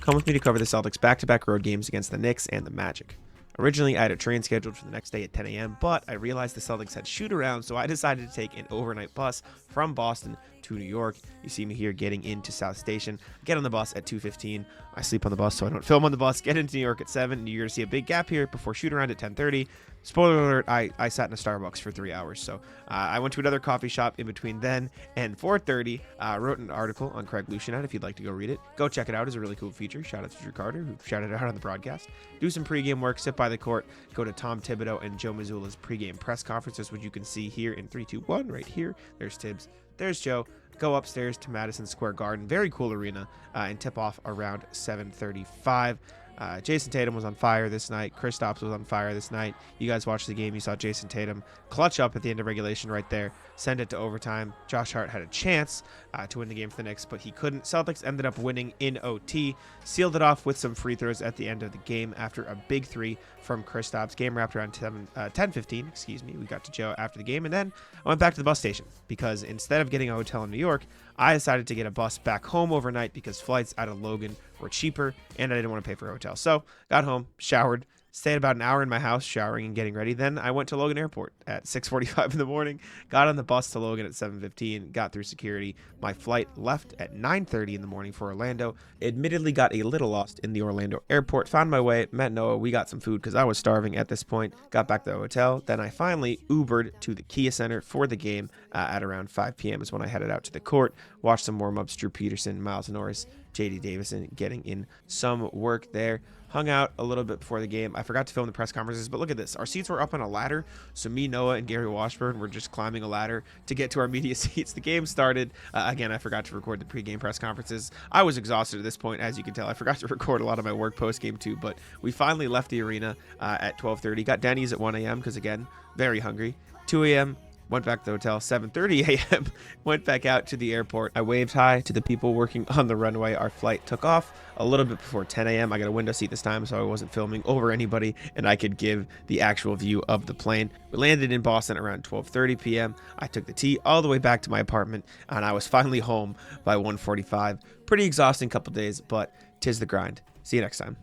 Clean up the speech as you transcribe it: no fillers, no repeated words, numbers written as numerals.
Come with me to cover the Celtics' back-to-back road games against the Knicks and the Magic. Originally, I had a train scheduled for the next day at 10 a.m., but I realized the Celtics had shoot-around, so I decided to take an overnight bus from Boston to New York. You see me here getting into South Station. Get on the bus at 2:15. I sleep on the bus, so I don't film on the bus. Get into New York at 7. You're going to see a big gap here before shoot-around at 10:30. Spoiler alert, I sat in a Starbucks for 3 hours, so I went to another coffee shop in between then and 4:30. Wrote an article on Craig Lucianat if you'd like to go read it. Go check it out. It's a really cool feature. Shout out to Drew Carter, who shouted it out on the broadcast. Do some pregame work, sit by the court, go to Tom Thibodeau and Joe Mazzulla's pregame press conferences, which you can see here in 3, 2, 1, right here. There's Tibbs, there's Joe. Go upstairs to Madison Square Garden. Very cool arena, and tip off around 7:35. Jason Tatum was on fire this night. Kristaps was on fire this night. You guys watched the game. You saw Jason Tatum clutch up at the end of regulation right there. Send it to overtime. Josh Hart had a chance to win the game for the Knicks, but he couldn't. Celtics ended up winning in OT. Sealed it off with some free throws at the end of the game after a big three from Kristaps. Game wrapped around 10:15. Excuse me. We got to Joe after the game, and then I went back to the bus station because instead of getting a hotel in New York, I decided to get a bus back home overnight because flights out of Logan were cheaper and I didn't want to pay for a hotel. So got home, showered, stayed about an hour in my house showering and getting ready. Then I went to Logan Airport at 6:45 in the morning, got on the bus to Logan at 7:15, got through security. My flight left at 9:30 in the morning for Orlando. Admittedly got a little lost in the Orlando airport, found my way, met Noah, we got some food because I was starving at this point, got back to the hotel. Then I finally Ubered to the Kia Center for the game at around 5 p.m. is when I headed out to the court, watched some warm-ups, Drew Peterson, Miles Norris, JD Davison getting in some work there. Hung out a little bit before the game. I forgot to film the press conferences, but look at this. Our seats were up on a ladder, so me, Noah, and Gary Washburn were just climbing a ladder to get to our media seats. The game started. Again, I forgot to record the pregame press conferences. I was exhausted at this point, as you can tell. I forgot to record a lot of my work post-game too, but we finally left the arena at 12:30. Got Denny's at 1 a.m. because, again, very hungry. 2 a.m., went back to the hotel. 7:30 a.m. went back out to the airport. I waved hi to the people working on the runway. Our flight took off a little bit before 10 a.m. I got a window seat this time, so I wasn't filming over anybody, and I could give the actual view of the plane. We landed in Boston around 12:30 p.m. I took the T all the way back to my apartment, and I was finally home by 1:45. Pretty exhausting couple days, but 'tis the grind. See you next time.